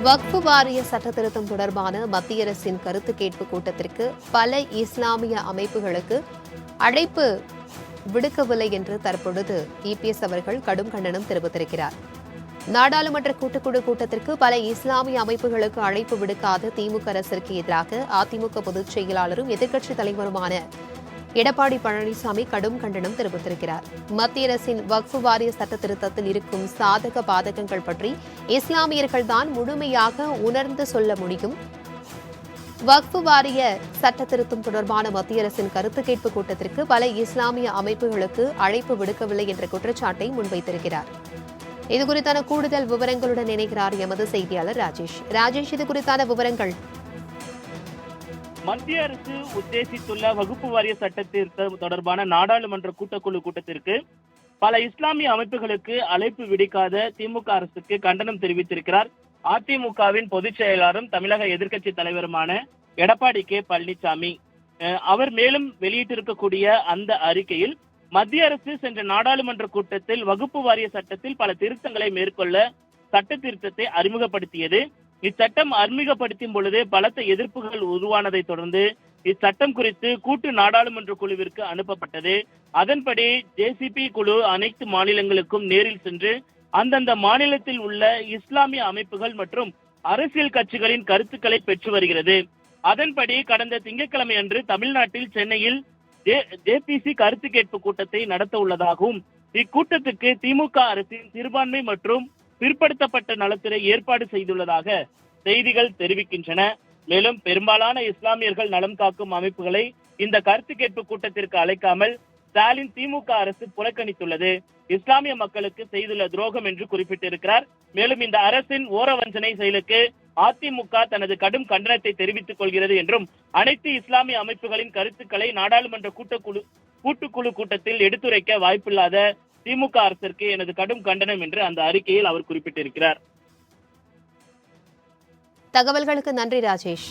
வக்ஃபு வாரிய சட்ட திருத்தம் தொடர்பான மத்திய அரசின் கருத்து கேட்பு கூட்டத்திற்கு பல இஸ்லாமிய அமைப்புகளுக்கு அழைப்பு விடுக்கவில்லை என்று தற்பொழுது இபிஎஸ் அவர்கள் கடும் கண்டனம் தெரிவித்திருக்கிறார். நாடாளுமன்ற கூட்டுக்குழு கூட்டத்திற்கு பல இஸ்லாமிய அமைப்புகளுக்கு அழைப்பு விடுக்காத திமுக அரசிற்கு எதிராக அதிமுக பொதுச் செயலாளரும் எதிர்க்கட்சித் தலைவருமான எடப்பாடி பழனிசாமி கடும் கண்டனம் தெரிவித்திருக்கிறார். மத்திய அரசின் வக்ஃபு வாரிய சட்ட திருத்தத்தில் இருக்கும் சாதக பாதகங்கள் பற்றி இஸ்லாமியர்கள்தான் முழுமையாக உணர்ந்து சொல்ல முடியும். வக்ஃபு வாரிய சட்ட திருத்தம் தொடர்பான மத்திய அரசின் கருத்து கேட்பு கூட்டத்திற்கு பல இஸ்லாமிய அமைப்புகளுக்கு அழைப்பு விடுக்கவில்லை என்ற குற்றச்சாட்டை முன்வைத்திருக்கிறார். இதுகுறித்தான கூடுதல் விவரங்களுடன் இணைகிறார் எமது செய்தியாளர் ராஜேஷ், இது குறித்தான விவரங்கள். மத்திய அரசு உத்தேசித்துள்ள வகுப்பு வாரிய சட்ட திருத்தம் தொடர்பான நாடாளுமன்ற கூட்டக்குழு கூட்டத்திற்கு பல இஸ்லாமிய அமைப்புகளுக்கு அழைப்பு விடுக்காத திமுக அரசுக்கு கண்டனம் தெரிவித்திருக்கிறார் அதிமுகவின் பொதுச் செயலாளரும் தமிழக எதிர்க்கட்சி தலைவருமான எடப்பாடி பழனிசாமி. அவர் மேலும் வெளியிட்டிருக்கக்கூடிய அந்த அறிக்கையில் மத்திய அரசு சென்ற நாடாளுமன்ற கூட்டத்தில் வகுப்பு வாரிய சட்டத்தில் பல திருத்தங்களை மேற்கொள்ள சட்ட திருத்தத்தை அறிமுகப்படுத்தியது. இச்சட்டம் அறிமுகப்படுத்தும் பொழுது பலத்த எதிர்ப்புகள் உருவானதை தொடர்ந்து இச்சட்டம் குறித்து கூட்டு நாடாளுமன்ற குழுவிற்கு அனுப்பப்பட்டது. அதன்படி ஜேசிபி குழு அனைத்து மாநிலங்களுக்கும் நேரில் சென்று அந்தந்த மாநிலத்தில் உள்ள இஸ்லாமிய அமைப்புகள் மற்றும் அரசியல் கட்சிகளின் கருத்துக்களை பெற்று வருகிறது. அதன்படி கடந்த திங்கட்கிழமை அன்று தமிழ்நாட்டில் சென்னையில் ஜேபிசி கருத்து கேட்பு கூட்டத்தை நடத்த உள்ளதாகவும் இக்கூட்டத்துக்கு திமுக அரசின் சிறுபான்மை மற்றும் பிற்படுத்தப்பட்ட நலத்துறை ஏற்பாடு செய்துள்ளதாக செய்திகள் தெரிவிக்கின்றன. மேலும் பெரும்பாலான இஸ்லாமியர்கள் நலம் காக்கும் அமைப்புகளை இந்த கருத்து கேட்பு கூட்டத்திற்கு அழைக்காமல் ஸ்டாலின் திமுக அரசு புறக்கணித்துள்ளது இஸ்லாமிய மக்களுக்கு செய்துள்ள துரோகம் என்று குறிப்பிட்டிருக்கிறார். மேலும் இந்த அரசின் ஓரவஞ்சனை செயலுக்கு அதிமுக தனது கடும் கண்டனத்தை தெரிவித்துக் கொள்கிறது என்றும் அனைத்து இஸ்லாமிய அமைப்புகளின் கருத்துக்களை நாடாளுமன்ற கூட்டுக்குழு கூட்டத்தில் எடுத்துரைக்க வாய்ப்பில்லாத திமுக அரசிற்கு எனது கடும் கண்டனம் என்று அந்த அறிக்கையில் அவர் குறிப்பிட்டிருக்கிறார். தகவல்களுக்கு நன்றி ராஜேஷ்.